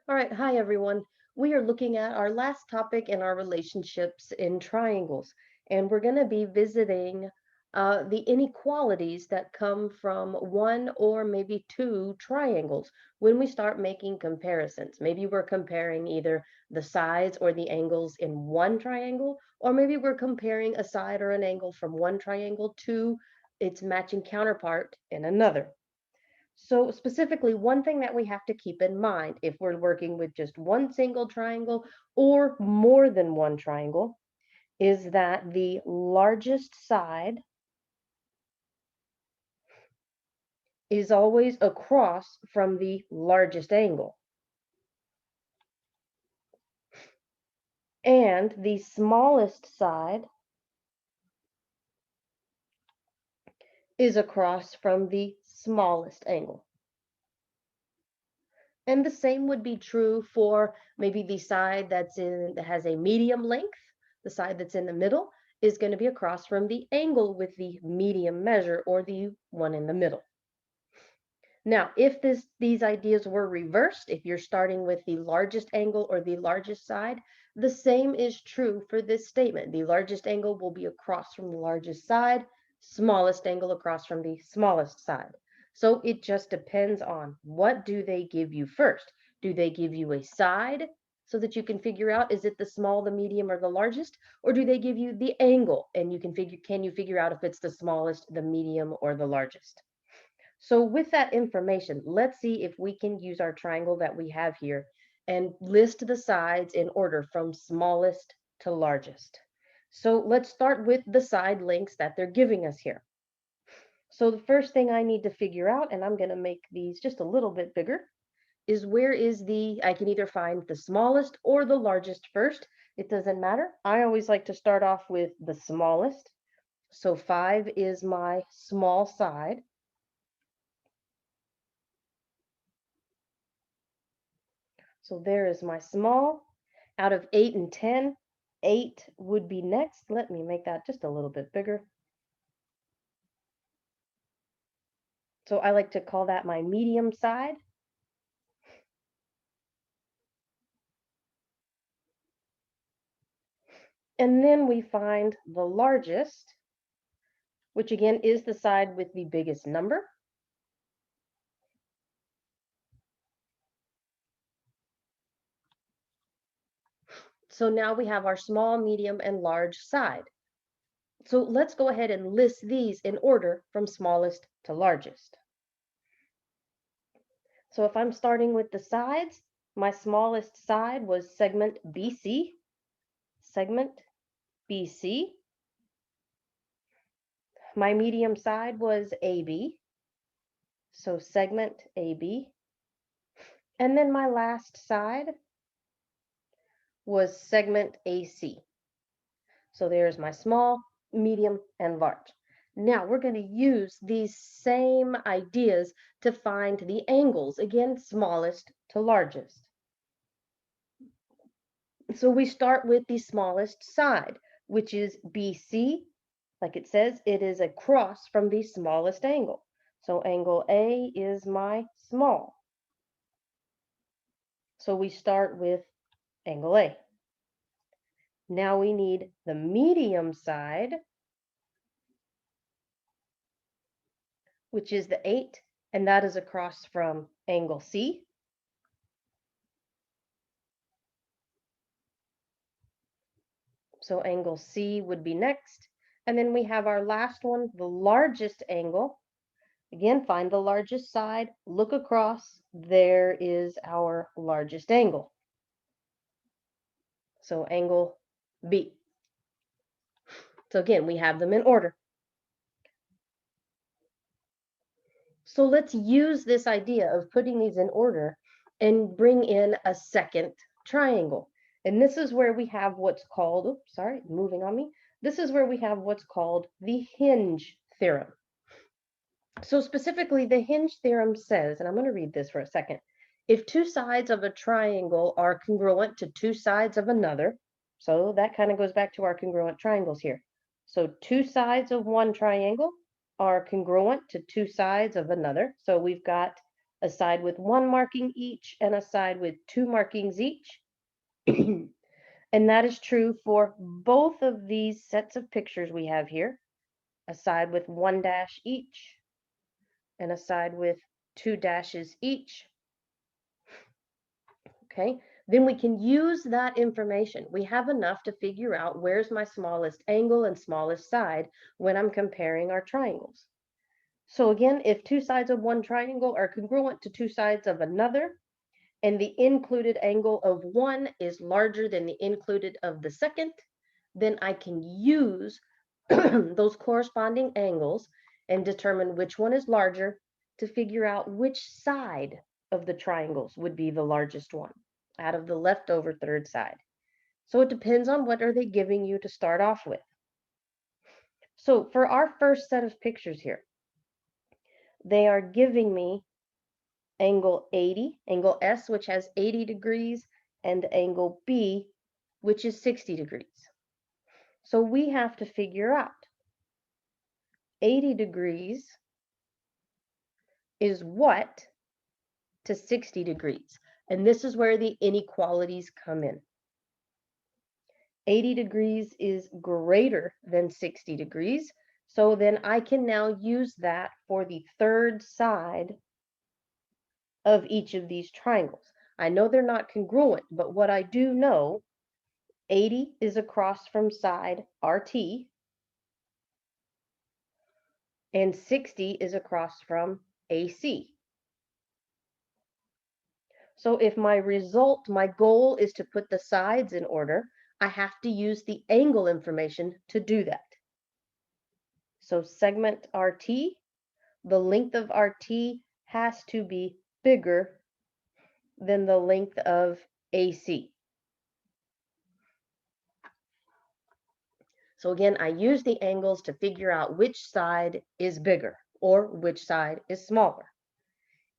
All right, hi everyone. We are looking at our last topic in our relationships in triangles, and we're going to be visiting the inequalities that come from one or maybe two triangles when we start making comparisons. Maybe we're comparing either the sides or the angles in one triangle, or maybe we're comparing a side or an angle from one triangle to its matching counterpart in another. So specifically, one thing that we have to keep in mind if we're working with just one single triangle or more than one triangle is that the largest side is always across from the largest angle, and the smallest side is across from the smallest angle. And the same would be true for maybe the side that has a medium length. The side that's in the middle is going to be across from the angle with the medium measure, or the one in the middle. Now, if these ideas were reversed, if you're starting with the largest angle or the largest side, the same is true for this statement. The largest angle will be across from the largest side, smallest angle across from the smallest side. So it just depends on what do they give you first. Do they give you a side so that you can figure out is it the small, the medium, or the largest? Or do they give you the angle and can you figure out if it's the smallest, the medium, or the largest? So with that information, let's see if we can use our triangle that we have here and list the sides in order from smallest to largest. So let's start with the side lengths that they're giving us here. So the first thing I need to figure out, and I'm going to make these just a little bit bigger, is I can either find the smallest or the largest first. It doesn't matter. I always like to start off with the smallest. So 5 is my small side. So there is my small. Out of 8 and 10, 8 would be next. Let me make that just a little bit bigger. So I like to call that my medium side. And then we find the largest, which again is the side with the biggest number. So now we have our small, medium, and large side. So let's go ahead and list these in order from smallest to largest. So if I'm starting with the sides, my smallest side was segment BC, segment BC. My medium side was AB, so segment AB. And then my last side was segment AC. So there's my small, medium, and large. Now we're going to use these same ideas to find the angles, again, smallest to largest. So we start with the smallest side, which is BC. Like it says, it is across from the smallest angle. So angle A is my small. So we start with angle A. Now we need the medium side, which is the 8, and that is across from angle C. So angle C would be next. And then we have our last one, the largest angle. Again, find the largest side, look across, there is our largest angle. So angle B. So again, we have them in order. So let's use this idea of putting these in order and bring in a second triangle. And this is where we have what's called, oops, sorry, moving on me. This is where we have what's called the hinge theorem. So specifically, the hinge theorem says, and I'm going to read this for a second, if two sides of a triangle are congruent to two sides of another, so that kind of goes back to our congruent triangles here. So two sides of one triangle are congruent to two sides of another. So we've got a side with 1 marking each and a side with 2 markings each. And that is true for both of these sets of pictures we have here, a side with 1 dash each and a side with 2 dashes each. Okay, then we can use that information. We have enough to figure out where's my smallest angle and smallest side when I'm comparing our triangles. So again, if 2 sides of one triangle are congruent to 2 sides of another, and the included angle of one is larger than the included of the second, then I can use those corresponding angles and determine which one is larger to figure out which side of the triangles would be the largest one out of the leftover third side. So it depends on what are they giving you to start off with. So for our first set of pictures here, they are giving me angle 80, angle S, which has 80 degrees, and angle B, which is 60 degrees. So we have to figure out 80 degrees is what to 60 degrees. And this is where the inequalities come in. 80 degrees is greater than 60 degrees. So then I can now use that for the third side of each of these triangles. I know they're not congruent, but what I do know, 80 is across from side RT, and 60 is across from AC. So if my goal is to put the sides in order, I have to use the angle information to do that. So segment RT, the length of RT has to be bigger than the length of AC. So again, I use the angles to figure out which side is bigger or which side is smaller.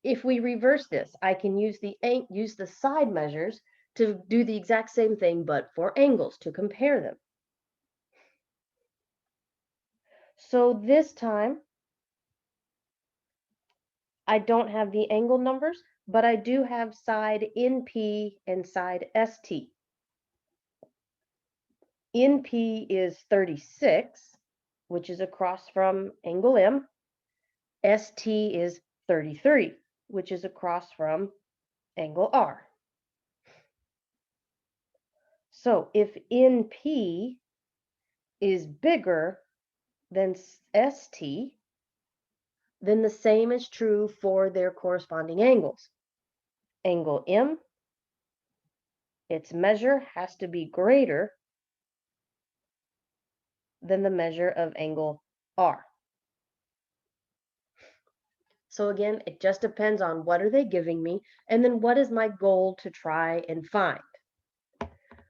If we reverse this, I can use the side measures to do the exact same thing, but for angles, to compare them. So this time, I don't have the angle numbers, but I do have side NP and side ST. NP is 36, which is across from angle M. ST is 33, which is across from angle R. So if NP is bigger than ST, then the same is true for their corresponding angles. Angle M, its measure has to be greater than the measure of angle R. So again, it just depends on what are they giving me, and then what is my goal to try and find.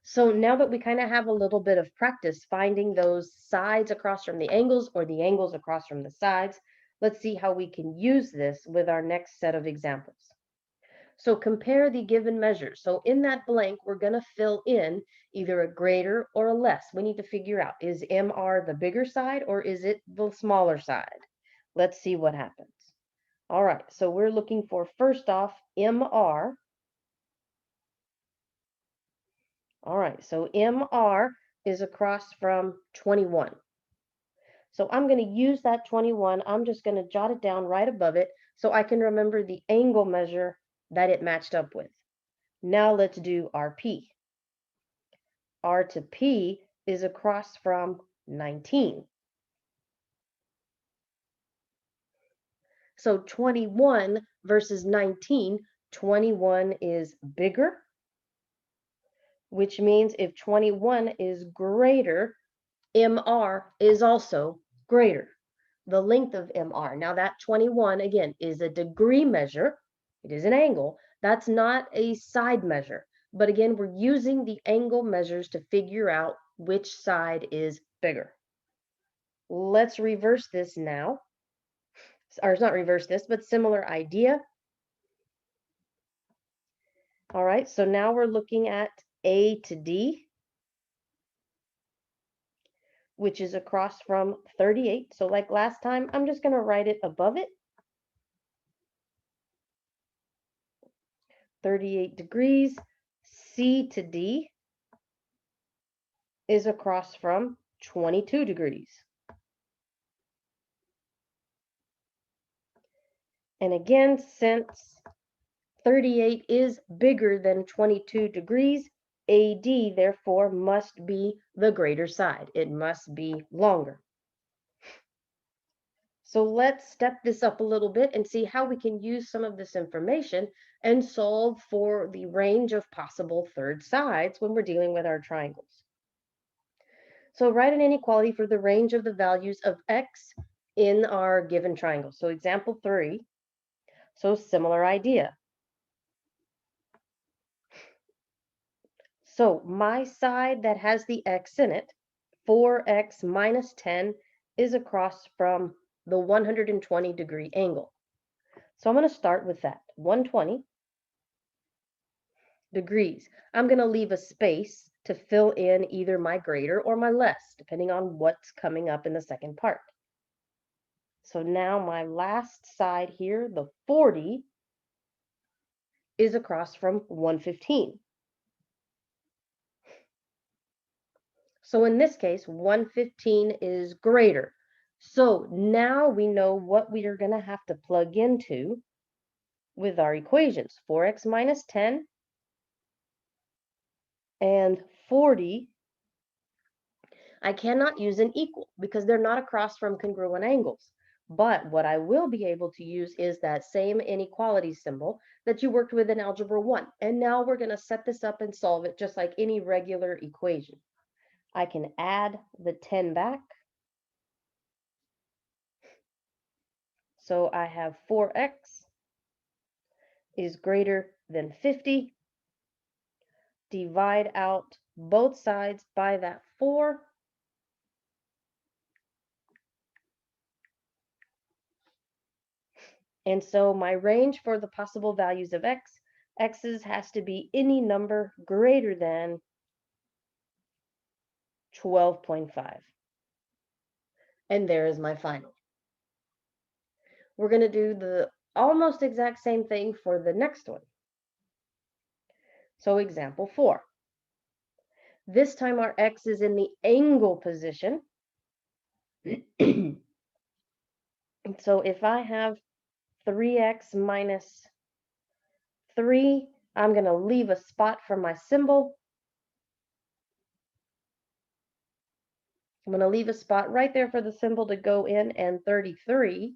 So now that we kind of have a little bit of practice finding those sides across from the angles or the angles across from the sides, let's see how we can use this with our next set of examples. So compare the given measures. So in that blank, we're going to fill in either a greater or a less. We need to figure out, is MR the bigger side or is it the smaller side? Let's see what happens. All right, so we're looking for, first off, MR. All right, so MR is across from 21. So I'm going to use that 21. I'm just going to jot it down right above it so I can remember the angle measure that it matched up with. Now let's do RP. R to P is across from 19. So 21 versus 19, 21 is bigger, which means if 21 is greater, MR is also greater. The length of MR. Now that 21, again, is a degree measure. It is an angle. That's not a side measure. But again, we're using the angle measures to figure out which side is bigger. Let's reverse this now. Or it's not reverse this, but similar idea. All right, so now we're looking at A to D, which is across from 38. So like last time, I'm just going to write it above it. 38 degrees, C to D is across from 22 degrees. And again, since 38 is bigger than 22 degrees, AD therefore must be the greater side. It must be longer. So let's step this up a little bit and see how we can use some of this information and solve for the range of possible third sides when we're dealing with our triangles. So write an inequality for the range of the values of x in our given triangle. So example 3, so similar idea. So my side that has the x in it, 4x minus 10, is across from the 120-degree angle. So I'm going to start with that, 120 degrees. I'm going to leave a space to fill in either my greater or my less, depending on what's coming up in the second part. So now my last side here, the 40, is across from 115. So in this case, 115 is greater. So now we know what we are going to have to plug into with our equations. 4x minus 10 and 40. I cannot use an equal because they're not across from congruent angles. But what I will be able to use is that same inequality symbol that you worked with in Algebra 1. And now we're going to set this up and solve it just like any regular equation. I can add the 10 back. So I have 4x is greater than 50. Divide out both sides by that 4. And so my range for the possible values of x's has to be any number greater than 12.5. And there is my final. We're going to do the almost exact same thing for the next one. So example 4. This time our x is in the angle position. So if I have 3x minus 3, I'm going to leave a spot for my symbol. I'm going to leave a spot right there for the symbol to go in, and 33.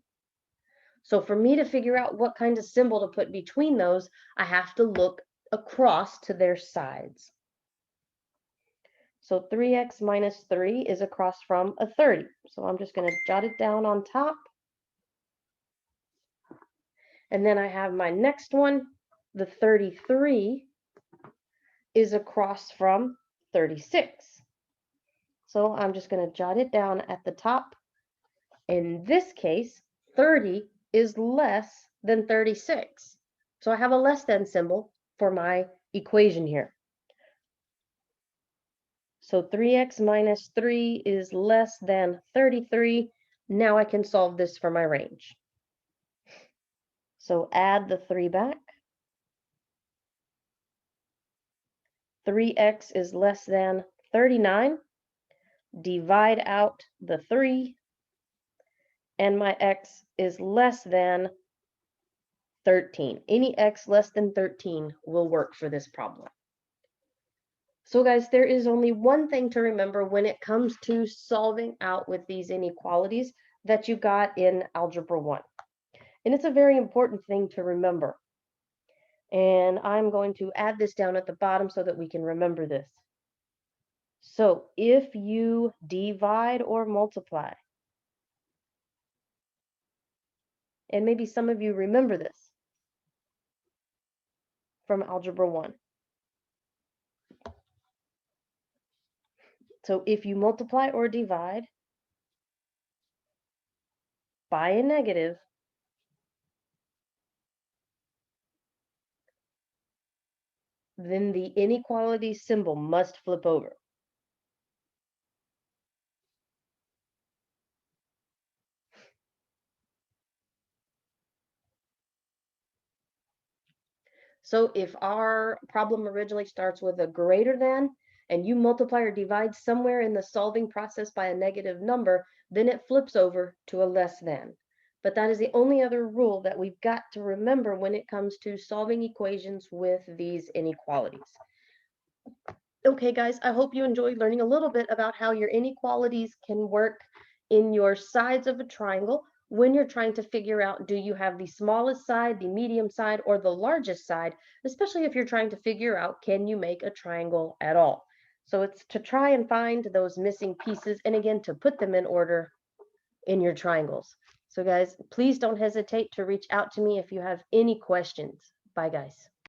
So for me to figure out what kind of symbol to put between those, I have to look across to their sides. So 3x minus 3 is across from a 30. So I'm just going to jot it down on top. And then I have my next one, the 33 is across from 36. So I'm just going to jot it down at the top. In this case, 30 is less than 36. So I have a less than symbol for my equation here. So 3x minus 3 is less than 33. Now I can solve this for my range. So add the 3 back. 3x is less than 39. Divide out the 3. And my x is less than 13. Any x less than 13 will work for this problem. So guys, there is only one thing to remember when it comes to solving out with these inequalities that you got in Algebra 1. And it's a very important thing to remember. And I'm going to add this down at the bottom so that we can remember this. So if you divide or multiply, and maybe some of you remember this from Algebra 1. So if you multiply or divide by a negative, then the inequality symbol must flip over. So if our problem originally starts with a greater than, and you multiply or divide somewhere in the solving process by a negative number, then it flips over to a less than. But that is the only other rule that we've got to remember when it comes to solving equations with these inequalities. Okay, guys, I hope you enjoyed learning a little bit about how your inequalities can work in your sides of a triangle when you're trying to figure out, do you have the smallest side, the medium side, or the largest side, especially if you're trying to figure out, can you make a triangle at all? So it's to try and find those missing pieces, and again, to put them in order in your triangles. So guys, please don't hesitate to reach out to me if you have any questions. Bye, guys.